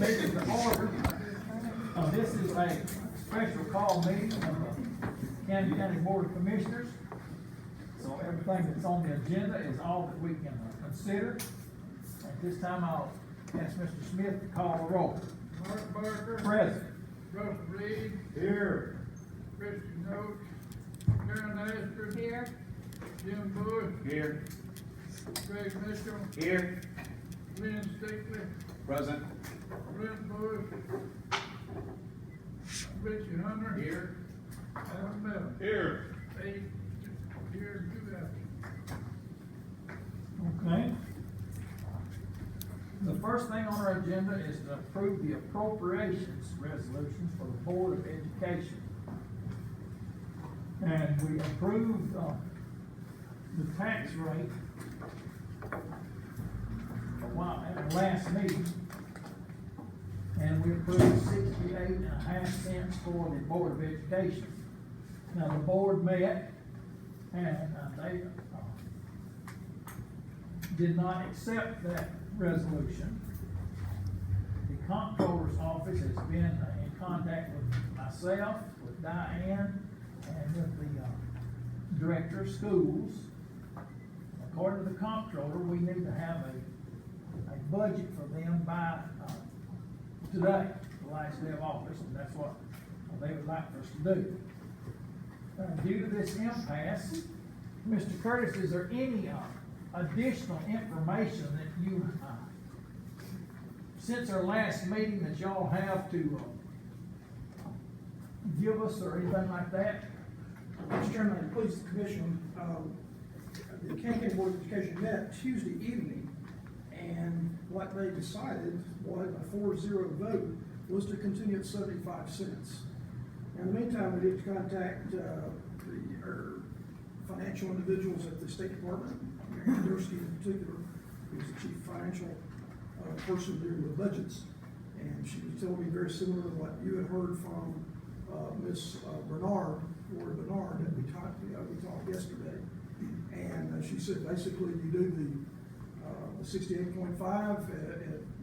meeting to order. This is a special call meeting of the Camden County Board of Commissioners. So everything that's on the agenda is all that we can consider. At this time, I'll ask Mr. Smith to call the roll. Mark Barker. Present. Russell Reed. Here. Christian Oates. Karen Astor. Here. Jim Bush. Here. Greg Mitchell. Here. Lynn Stickley. Present. Brent Bush. Richie Hunter. Here. Alan Bell. Here. 8 here, 2 absent. Okay. The first thing on our agenda is to approve the appropriations resolutions for the Board of Education. And we approved, the tax rate a while, at the last meeting. And we approved 68.5 for the Board of Education. Now, the board met, and they did not accept that resolution. The comptroller's office has been in contact with myself, with Diane, and with the director of schools. According to the comptroller, we need to have a budget for them by today, the last day of office, and that's what they would like for us to do. Due to this impasse, Mr. Curtis, is there any additional information that you, since our last meeting, that y'all have to give us or anything like that? Mr. Chairman, please, the commission, the Camden County Board of Education met Tuesday evening, and what they decided was a 4-0 vote was to continue at 75 cents. In the meantime, we did contact our financial individuals at the State Department, Mary Dursky in particular, who's the chief financial person dealing with budgets, and she was telling me very similar to what you had heard from Ms. Bernard, Lori Bernard, that we talked yesterday. And she said basically you do the 68.5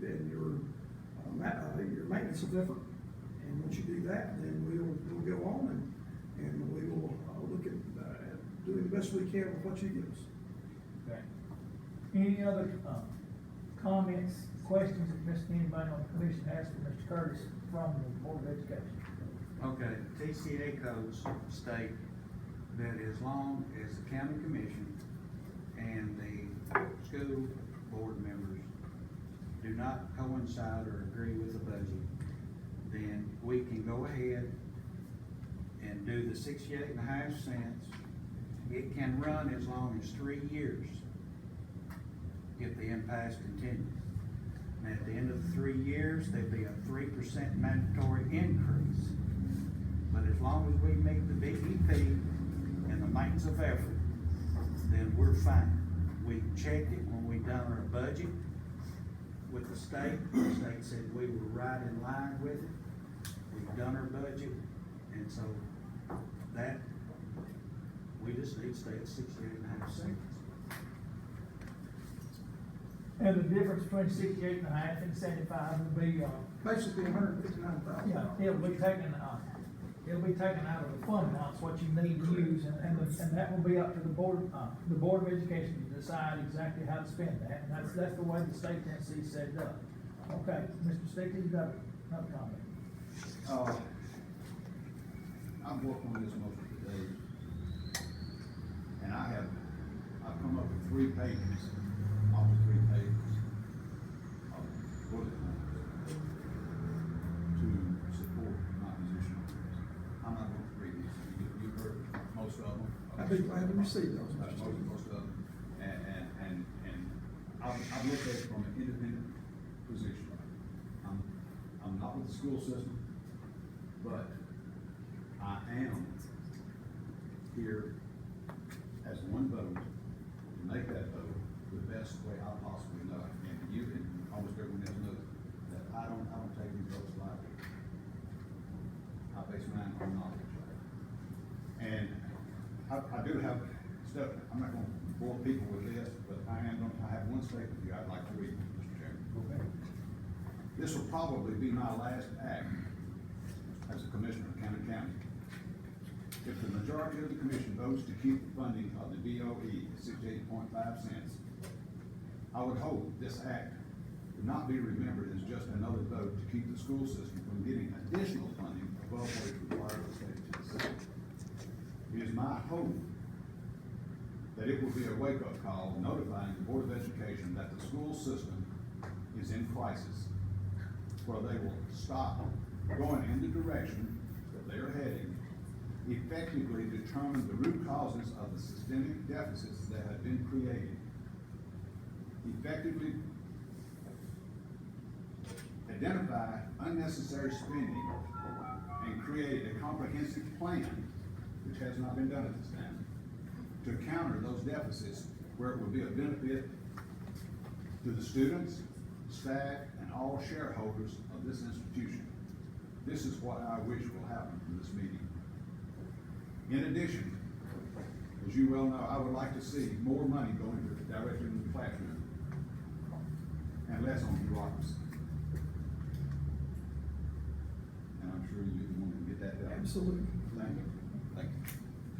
and your maintenance is different. And once you do that, then we'll go on and we will look at doing the best we can with what you give us. Okay. Any other comments, questions that anybody on the commission has for Mr. Curtis from the Board of Education? Okay, TCA codes state that as long as the county commission and the school board members do not coincide or agree with the budget, then we can go ahead and do the 68.5 cents. It can run as long as 3 years if the impasse continues. And at the end of the 3 years, there'd be a 3% mandatory increase. But as long as we meet the BEP and the maintenance of effort, then we're fine. We checked it when we done our budget with the state. The state said we were right in line with it. We've done our budget, and so that, we just need to stay at 68.5 cents. And the difference between 68.5 and 75 will be, Basically $159,000. yeah, it'll be taken out of the fund balance, what you need to use, and that will be up to the Board of Education to decide exactly how to spend that, and that's the way the state of Tennessee set it up. Okay, Mr. Stickley, you got another comment? I'm working on this motion today, and I've come up with 3 pages, almost 3 pages of bullet points to support my position on this. I'm not going to read these. You've heard most of them. I'd be glad to receive those. Most of them, and I've looked at it from an independent position. I'm not with the school system, but I am here as one vote to make that vote the best way I possibly know. And you and almost everyone else knows that I don't take these votes lightly. I base mine on knowledge. And I do have stuff, I'm not gonna bore people with this, but I have one statement here I'd like to read, Mr. Chairman. Okay. This will probably be my last act as a commissioner of Camden County. If the majority of the commission votes to keep the funding of the DOE at 68.5 cents, I would hope this act would not be remembered as just another vote to keep the school system from getting additional funding above what is required of the state to the city. It is my hope that it will be a wake-up call notifying the Board of Education that the school system is in crisis, where they will stop going in the direction that they are heading, effectively determine the root causes of the systemic deficits that have been created, effectively identify unnecessary spending, and create a comprehensive plan, which has not been done at this time, to counter those deficits where it would be a benefit to the students, staff, and all shareholders of this institution. This is what I wish will happen from this meeting. In addition, as you well know, I would like to see more money going directly into the classroom and less on bureaucracy. And I'm sure you want to get that done. Absolutely. Thank you. Thank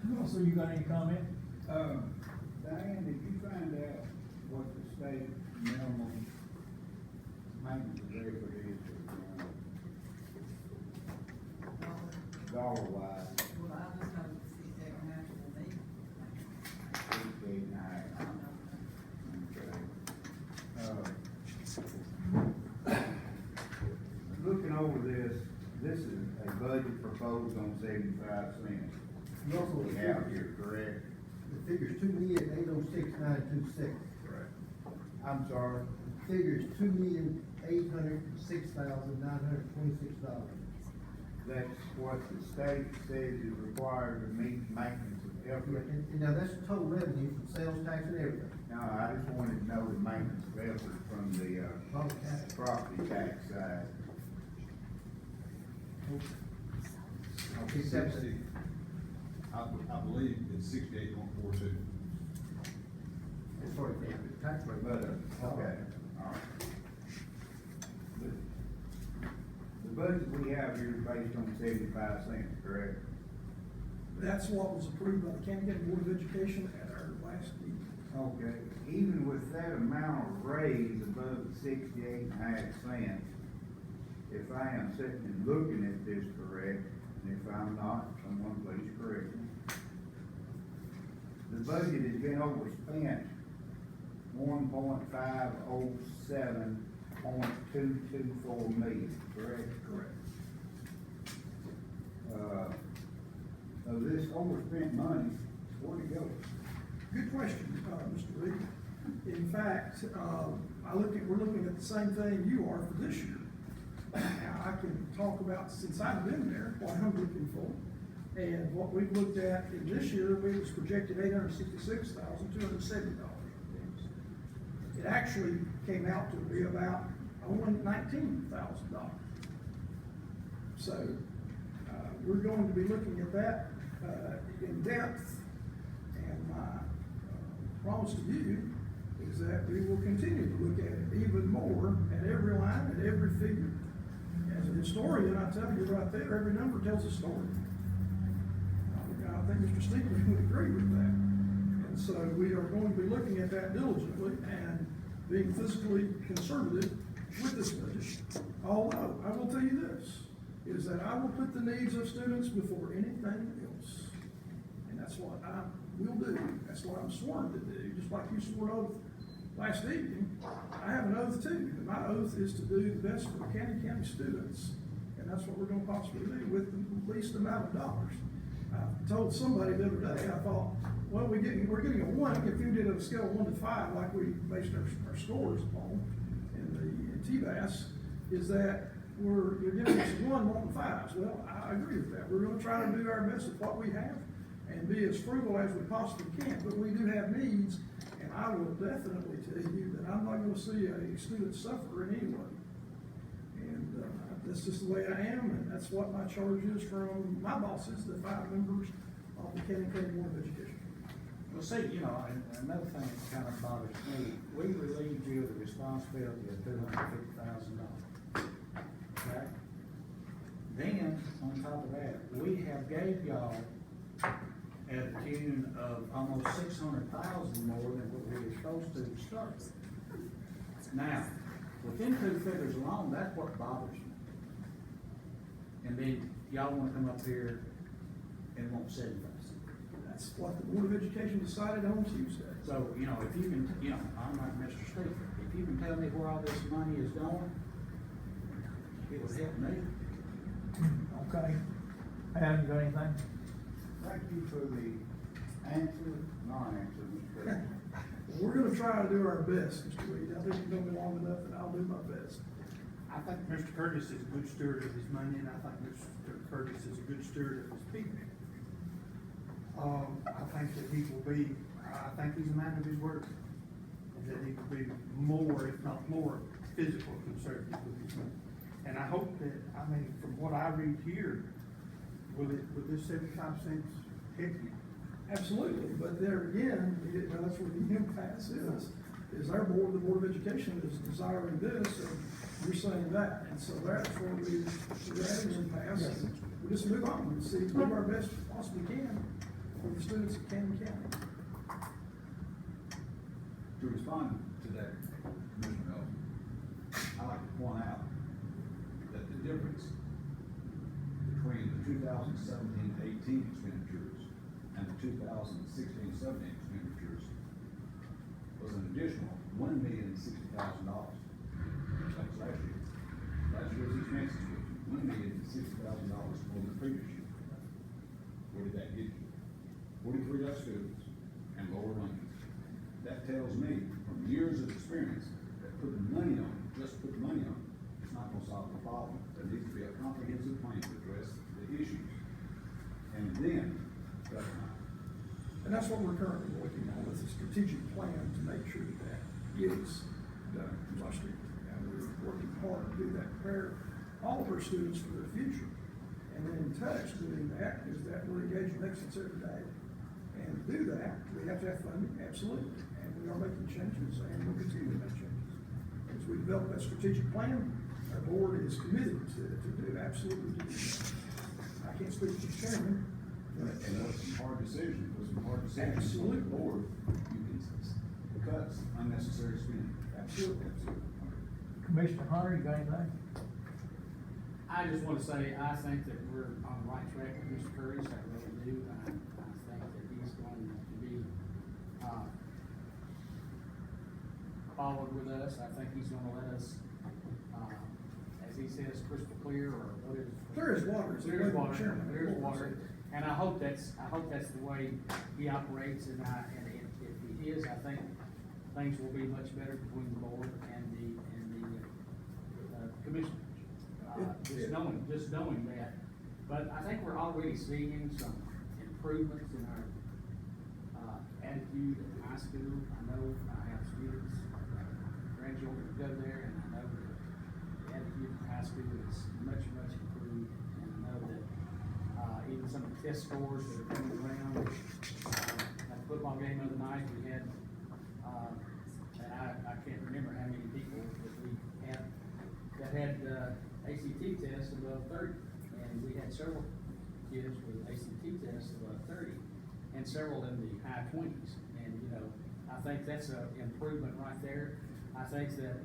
you. Also, you got any comment? Diane, did you find out what the state minimum maintenance record is, dollar wise? Well, I just know the CJ National League. 68.5. Okay. Looking over this is a budget proposed on 75 cents. You also We have here, correct? the figure's 2,806,926. Correct. I'm sorry, Figure's $2,806,926. that's what the state says is required to meet maintenance of effort. And now that's total revenue from sales tax and everything. Now, I just wanted to know the maintenance of effort from the, Property tax. property tax side. Okay, separate. I believe it's 68.42. As far as the tax rate. But, okay, all right. The budget we have here is based on 75 cents, correct? That's what was approved by the Camden County Board of Education at our last meeting. Okay, even with that amount of raise above the 68.5 cents, if I am sitting and looking at this correct, and if I'm not, someone please correct me. The budget has been overspent 1.507.224 million, correct? Correct. Of this overspent money, where'd it go? Good question, Mr. Reed. In fact, we're looking at the same thing you are for this year. Now, I can talk about, since I've been there, what I'm looking for. And what we've looked at in this year, we was projected $866,270. It actually came out to be about only $19,000. So, we're going to be looking at that, in depth. And my promise to you is that we will continue to look at it even more at every line, at every figure. As a historian, I tell you right there, every number tells a story. I think Mr. Stevens would agree with that. And so we are going to be looking at that diligently and being fiscally conservative with this budget. Although, I will tell you this, is that I will put the needs of students before anything else. And that's what I will do. That's what I'm sworn to do, just like you swore an oath last evening. I have an oath too, and my oath is to do the best for Camden County students. And that's what we're gonna possibly do with the least amount of dollars. I told somebody the other day, I thought, well, we're getting a 1, if you did a scale of 1 to 5, like we based our scores upon in TBAS, is that you're giving us 1 and 5s. Well, I agree with that. We're gonna try to do our best with what we have and be as frugal as we possibly can, but we do have needs, and I will definitely tell you that I'm not gonna see a student suffer in any way. And, that's just the way I am, and that's what my charge is from my bosses, the 5 members of the Camden County Board of Education. Well, see, you know, and another thing that kind of bothers me, we relieved you of the responsibility of $250,000. Then, on top of that, we have gave y'all at a tune of almost 600,000 more than what we were supposed to start with. Now, within two figures alone, that's what bothers me. And then y'all wanna come up here and won't set it. That's what the Board of Education decided on Tuesday. So, you know, if you can, you know, I'm like Mr. Speaker, if you can tell me where all this money is going, it would help me. Okay. Adam, you got anything? Thank you for the answer, non-answer, Mr. President. We're gonna try to do our best, Mr. Reed. I think you've known me long enough, and I'll do my best. I think Mr. Curtis is a good steward of his money, and I think Mr. Curtis is a good steward of his people. I think that he will be, I think he's a man of his word, and that he will be more, if not more, physical conservative with his money. And I hope that, I mean, from what I read here, will this 75 cents help you? Absolutely, but there again, that's where the impasse is our board, the Board of Education is desiring this, and you're saying that, and so that's where we're at an impasse, and we just move on, and see, do our best we possibly can for the students of Camden County. To respond to that, Commissioner Melton, I'd like to point out that the difference between the 2017-18 expenditures and the 2016-17 expenditures was an additional $1,060,000. That was last year. Last year's expenses was $1,060,000 more than the previous year. Where did that get you? 43 less students and lower rankings. That tells me, from years of experience, that putting money on it, just putting money on it, it's not gonna solve the problem. There needs to be a comprehensive plan to address the issues. And then, And that's what we're currently working on, is a strategic plan to make sure that that gets done. And we're working hard to do that, prepare all of our students for their future. And then in touch doing that is that we're engaging excellence every day. And to do that, we have to have funding, absolutely. And we are making changes, and we'll continue to make changes. As we develop that strategic plan, our board is committed to do, absolutely to do that. I can't speak to the chairman, but. and with some hard decisions, Absolutely. on the board, you can cut unnecessary spending. Absolutely. Commissioner Hunter, you got anything? I just wanna say, I think that we're on the right track with Mr. Curtis, I really do. I think that he's going to be, followed with us. I think he's gonna let us, as he says, crystal clear, or what is it? Clear as water. is the Clear as way the water, chairman of the clear as board water. said. And I hope that's the way he operates, and if he is, I think things will be much better between the board and the commissioners. Just knowing that, but I think we're already seeing some improvements in our, attitude in high school. I know I have students, grandchildren who go there, and I know that the attitude in high school is much improved, and I know that, even some of the test scores that are coming around, at the football game the other night, we had, and I can't remember how many people that we had, that had, ACT tests above 30, and we had several kids with ACT tests above 30, and several in the high 20s, and, you know, I think that's an improvement right there. I think that,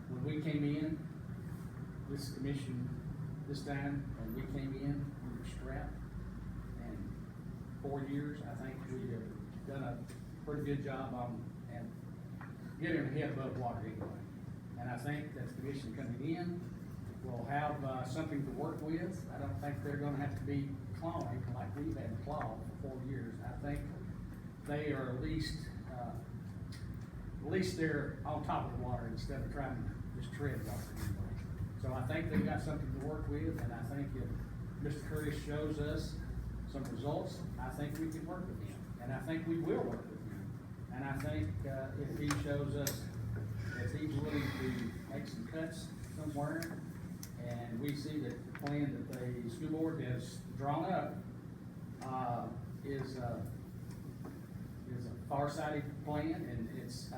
when we came in, this commission, this time, and we came in, we were strapped, and 4 years, I think we have done a pretty good job on, and getting our head above water anyway. And I think that the commission coming in will have, something to work with. I don't think they're gonna have to be clawing like we've had to claw for 4 years. I think they are at least they're on top of the water instead of trying to just tread water anyway. So I think they've got something to work with, and I think if Mr. Curtis shows us some results, I think we can work with him, and I think we will work with him. And I think, if he shows us that he's willing to make some cuts somewhere, and we see that the plan that the school board has drawn up, is a far-sighted plan, and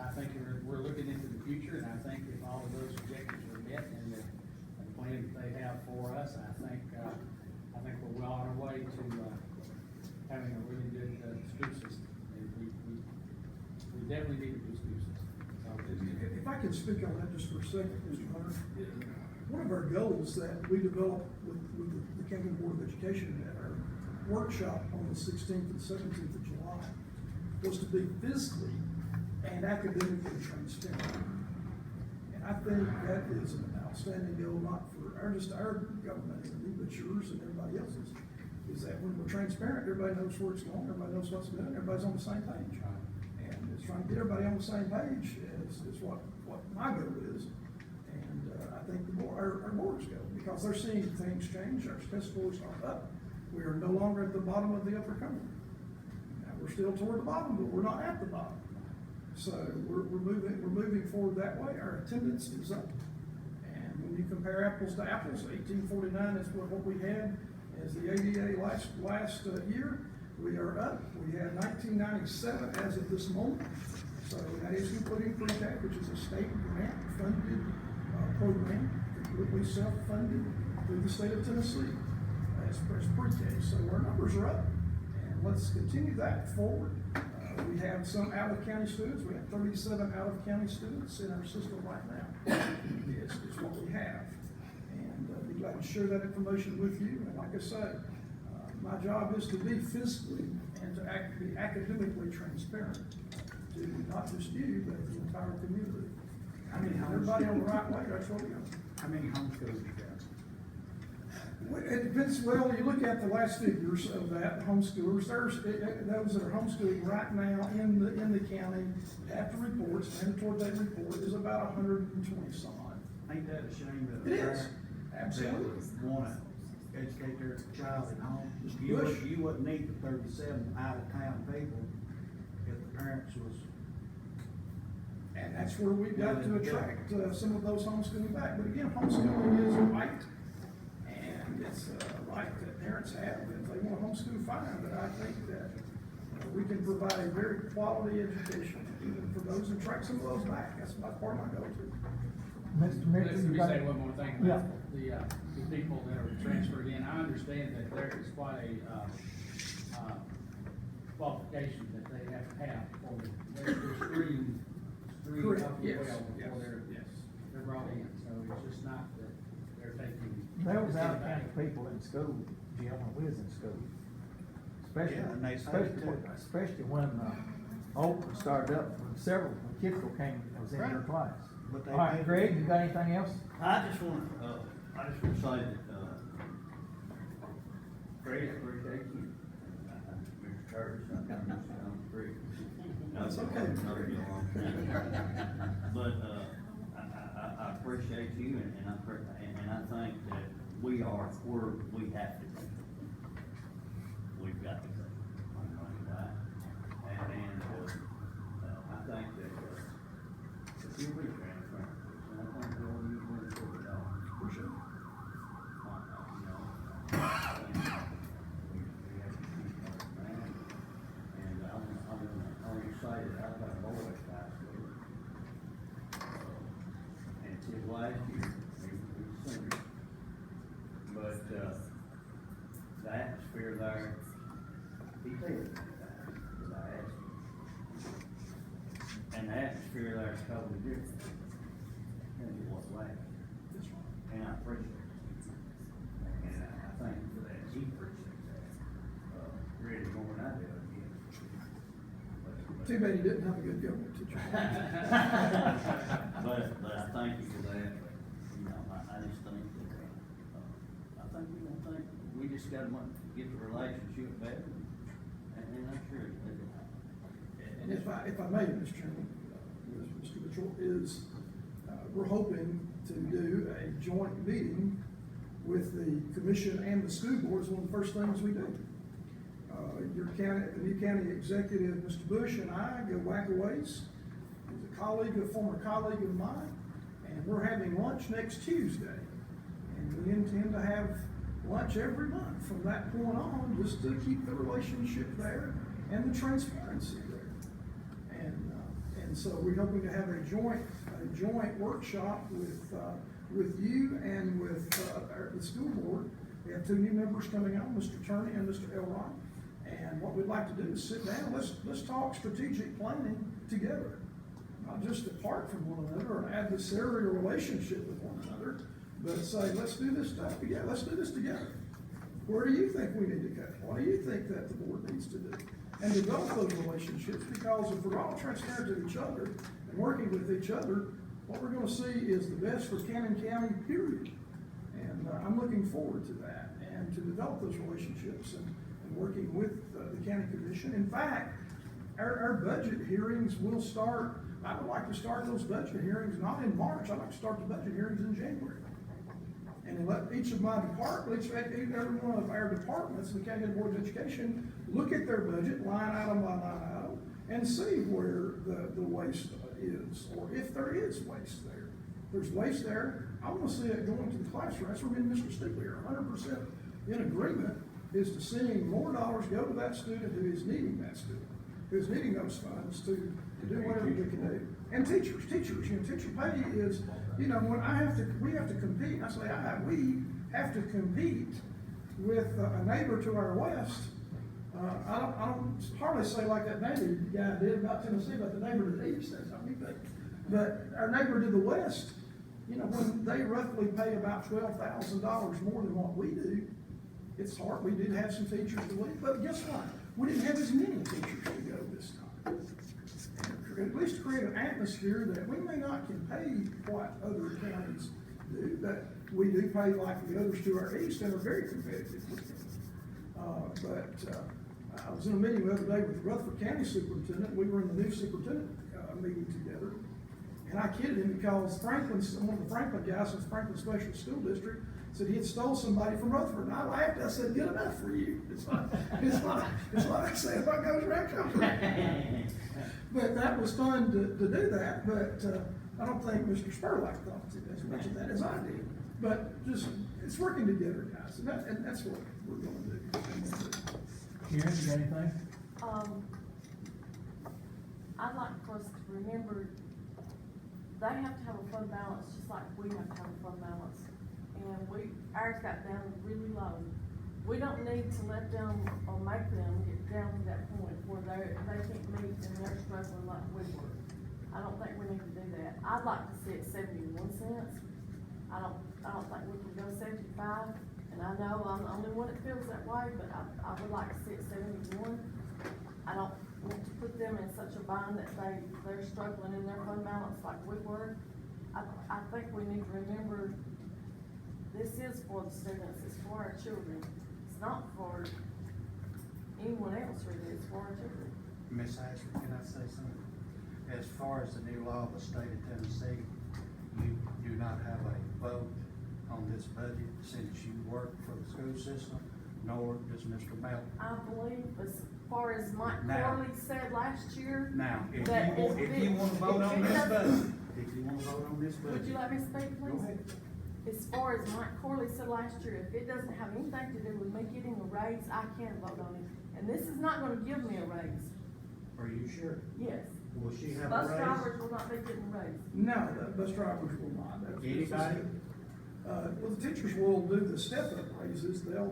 I think we're looking into the future, and I think if all of those objectives are met, and the I can speak on that just for a second, Mr. Hunter. One of our goals that we developed with the Camden Board of Education at our workshop on the 16th and 17th of July was to be physically and academically transparent. And I think that is an outstanding goal, not for just our government entity, but yours and everybody else's. Is that when we're transparent, everybody knows where it's going, everybody knows what's doing, everybody's on the same page. And it's trying to get everybody on the same page is what my goal is. And I think our board's goal, because they're seeing things change, our test scores are up. We are no longer at the bottom of the upper Cumberland. Now, we're still toward the bottom, but we're not at the bottom. So we're moving forward that way. Our attendance is up. And when you compare apples to apples, 1849 is what we had as the ADA last year. We are up. We had 1997 as of this moment. So that is including pre-K, which is a state grant funded program, completely self-funded through the state of Tennessee as pre-K. So our numbers are up, and let's continue that forward. We have some out-of-county students. We have 37 out-of-county students in our system right now. Is what we have. And be glad to share that information with you. And like I say, my job is to be fiscally and to be academically transparent to not just you, but the entire community. I mean, everybody on the right way, that's what we are. How many homeschools you got? Well, it depends, well, you look at the last figures of that, homeschoolers, those that are homeschooling right now in the county, after reports, mandatory day report, is about 120 some odd. Ain't that a shame that It a is, parent absolutely. that wanna educate their child at home? Mr. You Bush? wouldn't need the 37 out-of-town people if the parents was. And that's where we've got to attract some of those homeschooling back. But again, homeschooling is a right, and it's a right that parents have. If they want to homeschool, fine, but I think that we can provide a very quality education even for those and attract some of those back. That's part of my goal too. Mr. Mitchell, Let you me got? say one more thing about the people that are transferred in. I understand that there is quite a, qualification that they have to have for their screen Correct. up Yes. well Yes. before they're brought in. So it's just not that they're taking. There was out-of-county people in school, Jim, when we was in school. Especially, Yeah, and they say it too. especially when, Oakland started up, when Kittrell came, was in your Right. class. But they All right, paid- Greg, you got anything else? I just want to say that, Greg, appreciate you. Mr. Curtis, I kind of missed you on the street. That's okay. But, I appreciate you and I think that we are where we have to be. We've got to go. And, I think that, if you be transparent, and I think we'll use it for it all. For sure. We have to keep our man. And I want to say that I've got a boy at high school. And it's his last year, he's a senior. But, the atmosphere there, he tells me that I asked him. And the atmosphere there is totally different than it was last year. And I appreciate it. And I thank you for that. He appreciates that, really more than I do, I guess. Too bad you didn't have a good government teacher. But I thank you for that. You know, I just think that, I think we're gonna think, we just gotta get the relationship better. And I'm sure it's better. And if I may, Mr. Chairman, Mr. Mitchell, we're hoping to do a joint meeting with the commission and the school boards, one of the first things we do. The new county executive, Mr. Bush, and I go back a ways. He's a former colleague of mine, and we're having lunch next Tuesday. And we intend to have lunch every month from that point on, just to keep the relationship there and the transparency there. And so we're hoping to have a joint workshop with you and with the school board. We have two new members coming on, Mr. Turney and Mr. Elrod. And what we'd like to do is sit down, let's talk strategic planning together. not just depart from one another or adversarial relationship with one another, but say, let's do this stuff together, let's do this together. Where do you think we need to go? What do you think that the board needs to do? And develop those relationships, because if we're all transparent to each other and working with each other, what we're gonna see is the best for Cannon County, period. And I'm looking forward to that, and to develop those relationships and working with the county commission. In fact, our budget hearings will start, I would like to start those budget hearings not in March, I'd like to start the budget hearings in January. And let each of my departments, every one of our departments, the County Board of Education, look at their budget line item by line item and see where the waste is, or if there is waste there. If there's waste there, I wanna see it going to the classroom. That's where me and Mr. Stigler are 100% in agreement, is to seeing more dollars go to that student who is needing that student, who's needing those funds to do whatever we can do. And teachers, you know, teacher pay is, you know, when we have to compete, I say we have to compete with a neighbor to our west. I don't hardly say like that neighbor guy did about Tennessee, about the neighbor to the east, that's how we think. But our neighbor to the west, you know, when they roughly pay about $12,000 more than what we do, it's hard. We did have some teachers to leave, but guess what? We didn't have as many teachers to go this time. At least create an atmosphere that we may not can pay what other counties do, but we do pay like the others to our east and are very competitive with them. I was in a meeting the other day with the Rutherford County Superintendent. We were in the new superintendent meeting together. And I kidded him because one of the Franklin guys from Franklin Special School District said he had stole somebody from Rutherford. And I laughed. I said, good enough for you. It's like I say, if I goes around, comes around. But that was fun to do that. But I don't think Mr. Spurlock thought as much of that as I did. But just, it's working together, guys. And that's what we're going to do. Karen, you got anything? I'd like for us to remember, they have to have a fund balance just like we have to have a fund balance. And ours got down really low. We don't need to let them or make them get down to that point where they can't meet and they're struggling like we were. I don't think we need to do that. I'd like to see it 71 cents. I don't think we can go 75. And I know I'm the only one that feels that way, but I would like to see it 71. I don't want to put them in such a bind that they're struggling in their fund balance like we were. I think we need to remember, this is for the students, it's for our children. It's not for anyone else really, it's for our children. Ms. Asher, can I say something? As far as the new law of the state of Tennessee, you do not have a vote on this budget since you work for the school system, nor does Mr. Melton. I believe, as far as Mike Now- Corley said last year. Now, if that you want to vote on this budget, if you want to vote on this budget. Would you let me speak, please? Go ahead. As far as Mike Corley said last year, if it doesn't have anything to do with me getting a raise, I can vote on it. And this is not gonna give me a raise. Are you sure? Yes. Will she have a Bus raise? drivers will not be getting a raise. No, the bus drivers will not. Anybody? Well, the teachers will do the step-up raises. They'll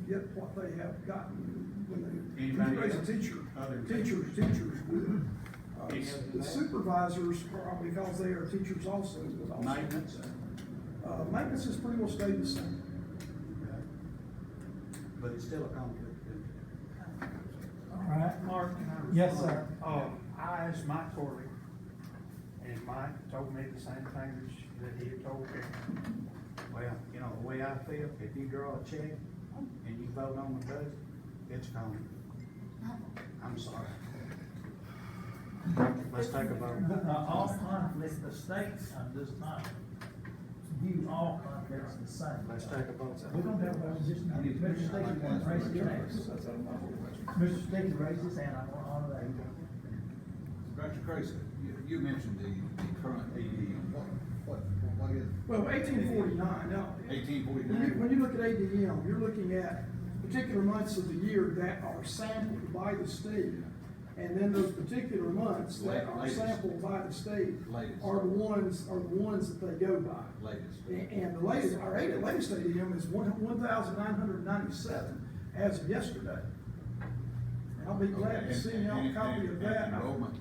get what they have gotten when they Anybody raise a else? teacher. Other than Teachers will. Any other than The that? supervisors, probably because they are teachers also, would also. Maintenance? Maintenance has pretty well stayed the same. But it's still a conflict. All right, Mark. Can I Yes, respond? sir. I asked Mike Corley, and Mike told me the same thing that he had told Karen. Well, you know, the way I feel, if you draw a check and you vote on the budget, it's gone. I'm sorry. Let's take a vote. All conflicts, the state does not view all conflicts the same. Let's take a vote. We don't have a just now. Mr. Stickler wants to raise his hand. Mr. Stickler raised his hand, I want to honor that. Dr. Tracy, you mentioned the current AD, what is Well, 1849, now. 1849? When you look at ADM, you're looking at particular months of the year that are sampled by the state. And then those particular months that are Latest. sampled by the state Latest. are the ones that they go by. Latest. And the latest, our latest ADM is 1,997 as of yesterday. And I'll be glad to see y'all a copy of that. Enrollment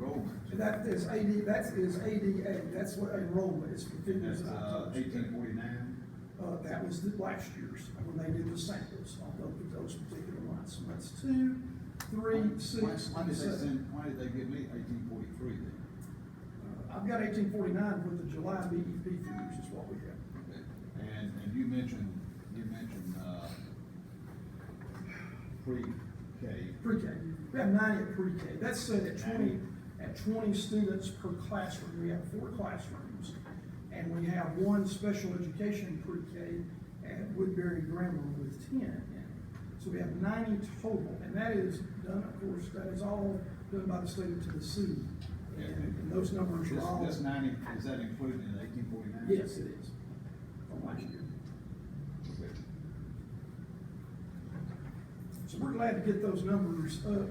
enrollment. That is ADA, that's what enrollment is for figures That's, that I told you. 1849. That was the last year's, when they did the samples on those particular ones. So that's 2, 3, 6, Why and did they 7. send, why did they give me 1843 then? I've got 1849 with the July BEP figures is what we have. Okay. And you mentioned, pre-K. Pre-K, we have 90 at pre-K, that's set at 20 students per classroom, we have 4 classrooms. And we have 1 special education pre-K at Woodbury Grammar with 10 in it. So we have 90 total, and that is done, of course, that is all done by the state of Tennessee. And those numbers are all. This 90, is that included in 1849? Yes, it is. From last year. Okay. So we're glad to get those numbers up,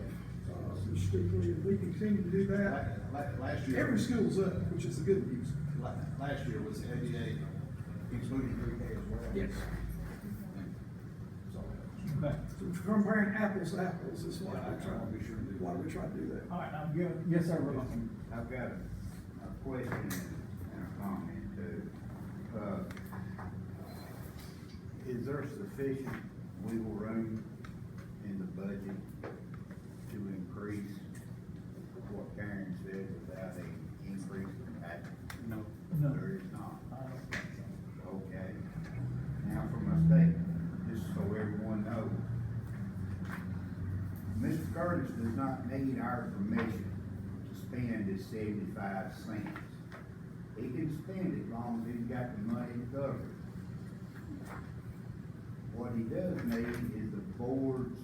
Mr. Stickley, and we continue to do that. Last year. Every school's up, which is the good news. Last year was ADA including pre-K as well? Yes. Okay. So we're comparing apples to apples is why Yeah, I we try, wanna be sure to do why that. we try to do that. All right, I'm good. Yes, sir, Russ. I've got a question and a comment too. Is there sufficient wiggle room in the budget to increase what Karen said without a increase in tax? No. No. There is not. I don't think so. Okay. Now for my statement, just so everyone knows. Mr. Curtis does not need our permission to spend his 75 cents. He can spend it as long as he's got the money to cover it. What he does need is the board's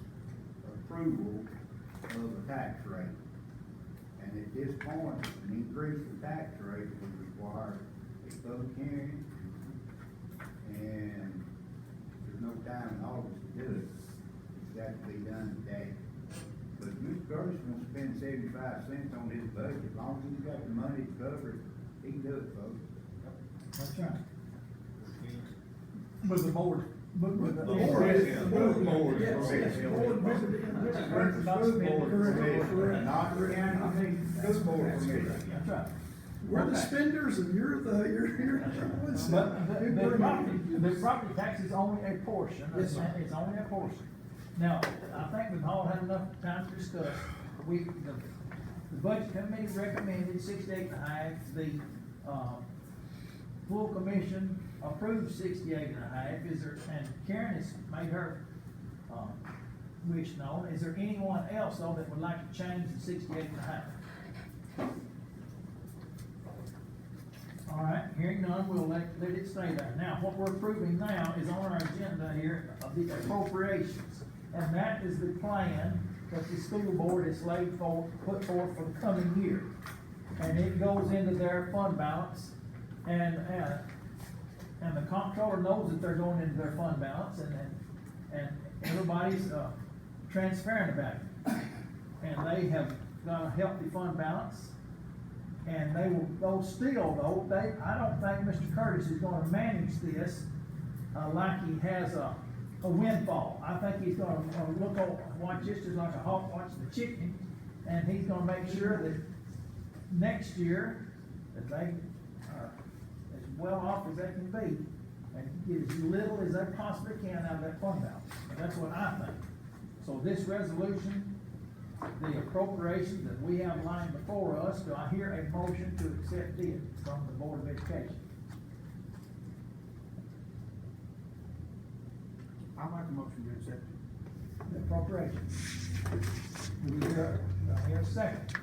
approval of the tax rate. And at this point, an increase in tax rate would require a public hearing, and there's no time in August to do it. It's got to be done today. But if Mr. Curtis wants to spend 75 cents on his budget, as long as he's got the money to cover it, he can do it, folks. That's right. With the board, with the. The board, Yes, yeah. the board, Board, yes, board. yes, the board visited him. That's Mr. right. Curtis Not School spending. board Correct, permission, correct. not the county, school board That's permission. correct. That's right. We're the Okay. spenders and you're the ones. But the property tax is only a portion, Yes, sir. it's only a portion. Now, I think we've all had enough time to discuss, the budget committee recommended 68.5, the, full commission approved 68.5, is there, and Karen has made her, wish known, is there anyone else though that would like to change the 68.5? All right, hearing none, we'll let it stay there. Now, what we're approving now is on our agenda here of the appropriations. And that is the plan that the school board has put forth for the coming year. And it goes into their fund balance, and the comptroller knows that they're going into their fund balance, and everybody's, transparent about it. And they have got a healthy fund balance. And they will, though still though, I don't think Mr. Curtis is gonna manage this, like he has a windfall. I think he's gonna watch this just like a hawk watching the chicken, and he's gonna make sure that next year, that they are as well off as they can be, and get as little as they possibly can out of that fund balance. And that's what I think. So this resolution, the appropriation that we have lying before us, do I hear a motion to accept it from the Board of Education? I'll make a motion to accept it. The appropriation. Do I hear a second?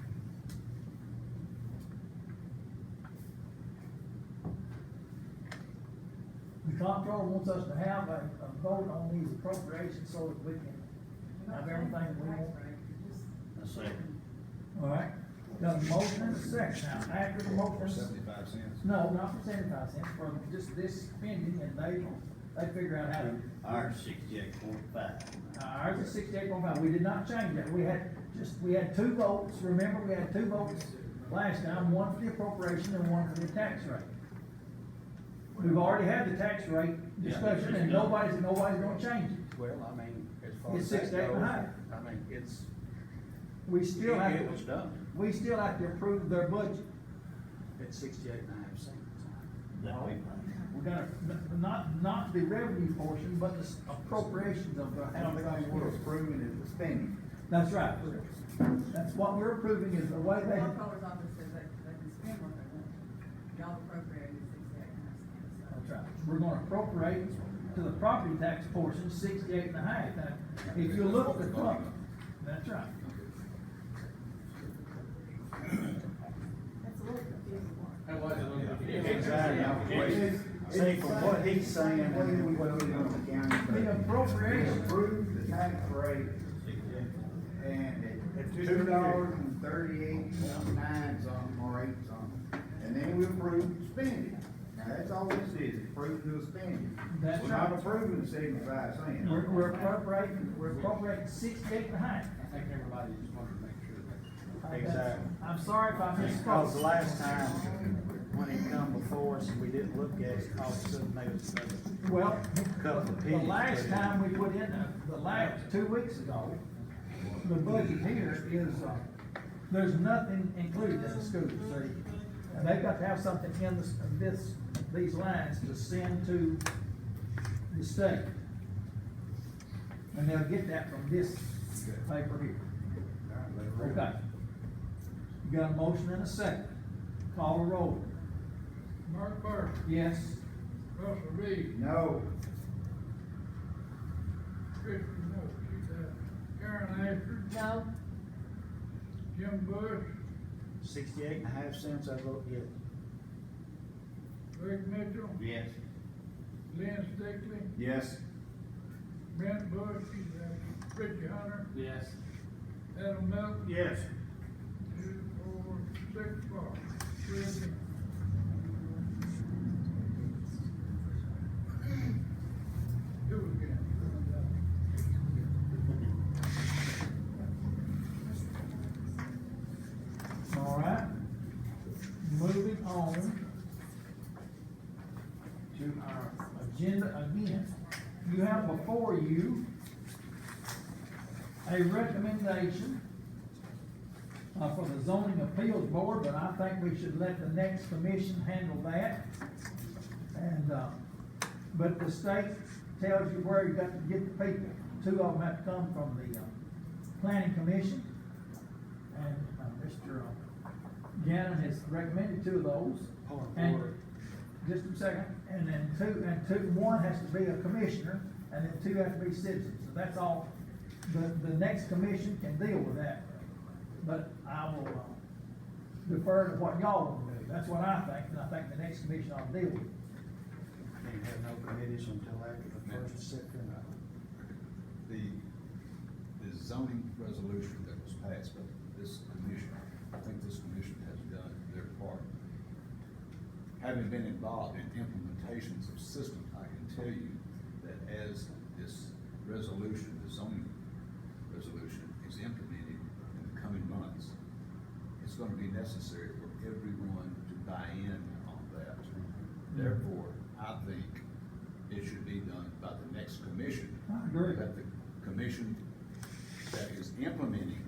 The comptroller wants us to have a vote on these appropriations so that we can have everything we want. A second. All right, got a motion and a second. Now, after the motion. 75 cents. No, not for 75 cents, for just this spending, and they figure out how to. Ours 68.5. Ours is 68.5, we did not change that, we had 2 votes, remember, we had 2 votes last time, one for the appropriation and one for the tax rate. We've already had the tax rate discussion, and nobody's gonna change it. Well, I mean, as far It's as that 68.5. goes, I mean, it's, we still have It was to, done we still have to approve their budget. at 68.5 cents. No, we're gonna, not the revenue portion, but the appropriations of the, how they're gonna We're work. approving is the spending. That's right. That's what we're approving is the way The they, comptroller's office says they can spend what they want. Y'all appropriated 68.5 cents. that's right. We're gonna appropriate to the property tax portion 68.5. Now, if you look at the club, that's right. That's a little confusing. That was a little bit. Exactly. See, from what he's saying, and what we on the county. The appropriation. Approve the tax rate and at $2.38 something or 8 something, and then we approve spending. Now, that's all this is, approving the spending. That's We're not right. approving the 75 cents. We're appropriating 68.5. I think everybody just wanted to make sure that. Exactly. I'm sorry if I Because the misspoke. last time, when he come before us and we didn't look at it, all of a sudden they was, Well, Couple of the pennies. last time we put in, the last 2 weeks ago, the budget here is, there's nothing included in the school, see? And they've got to have something in these lines to send to the state. And they'll get that from this paper here. Okay. You got a motion and a second. Call the roll. Mark Parker, Yes? Russell Reed, No, Christian, no, she's out. Karen Asher, No, Jim Bush, 68.5 cents, I vote yes. Rick Mitchell, yes. Lynn Stickley, Yes. Brent Bush, he's out. Richie Hunter, Yes. Adam Melton, Yes. 2, 4, 6, 4. 3 against. Two against. All right, moving on to our agenda again. You have before you a recommendation for the zoning appeals board, but I think we should let the next commission handle that. And, but the state tells you where you got to get the people. 2 of them have to come from the, planning commission. And, Mr. Gannon has recommended 2 of those. And, just a second, and then one has to be a commissioner, and then 2 have to be citizens, so that's all. The next commission can deal with that, but I will defer to what y'all want to do, that's what I think, and I think the next commission ought to deal with it. Can't have no committees until after the 1st of September. The zoning resolution that was passed by this commission, I think this commission has done their part. Having been involved in implementations of systems, I can tell you that as this resolution, the zoning resolution is implemented in the coming months, it's gonna be necessary for everyone to buy in on that. Therefore, I think it should be done by the next commission. I agree. That the commission that is implementing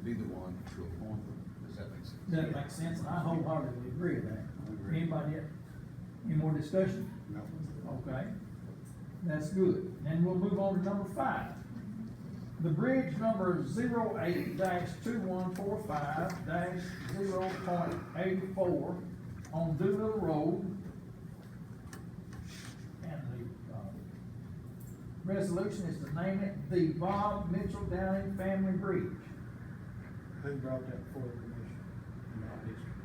be the one to appoint them. Does that make sense? That makes sense, and I wholeheartedly agree with that. Anybody, any more discussion? No. Okay, that's good. And we'll move on to number 5. The bridge number 08-2145-0.84 on Doolittle Road. And the, resolution is to name it the Bob Mitchell Downing Family Bridge. Who brought that before the commission? In our district?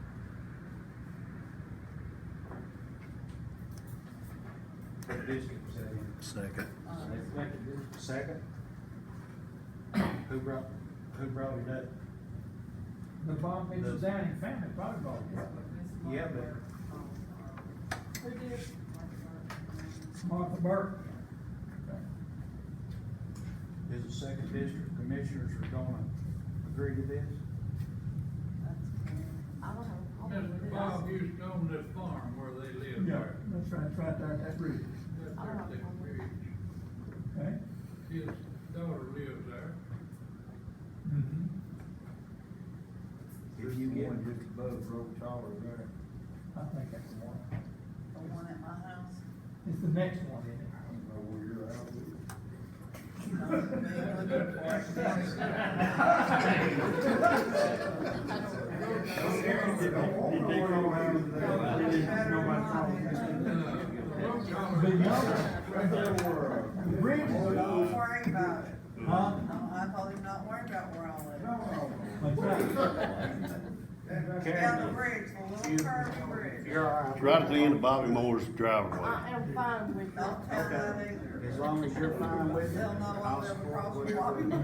What district was that in? Second. Second? Who brought it up? The Bob Mitchell Downing family probably bought it. Yeah, but who did? Martha Burke. Okay. is the second district commissioners are gonna agree to this? I don't have a problem with Mr. it. Bob used to own this farm where they live Yeah, there. that's right there at that bridge. That's I don't have a their problem with bridge. Okay? His daughter lives there. Mm-hmm. You get one just above Road Tower there. I think that's the one. The one at my house. It's the next one, isn't it? I don't know where you're at. The bridge is, Don't worry about it. huh? No, I told him not worry about where I live. That's right. Down the bridge, the little curvy bridge. It's right at the end of Bobby Moore's driveway. I am fine with Don't that. tell that either. As long as you're fine with it, They'll know I'll I'll never support cross the whatever. Bobby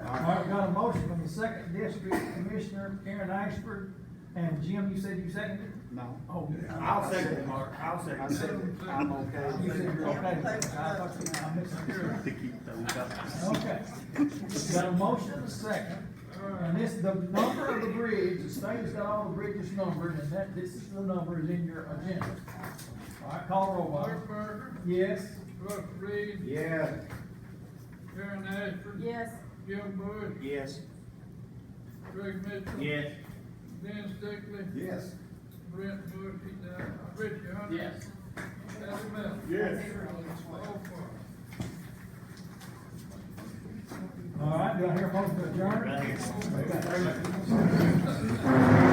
All right, got a motion from the second district commissioner, Karen Ashford, and Jim, you said you seconded it? No. Oh, I'll second it, Mark, I'll second I it. said, I'm okay. you said you're okay. I thought you, I misunderstood. Okay. Got a motion and a second, and this, the number of the bridge, the state has got all the bridges numbered, and that, this is the number is in your agenda. All right, call roll, Bob. Mark Parker, Yes? Russ Reed, Yeah. Karen Ashford. Yes, Jim Bush, Yes. Greg Mitchell. Yes. Ben Stickley. Yes. Brent Bush, Richie Hunter. Yes. Eddie Miller. Yes. All four. All right, do I hear a motion to adjourn? Right. Okay.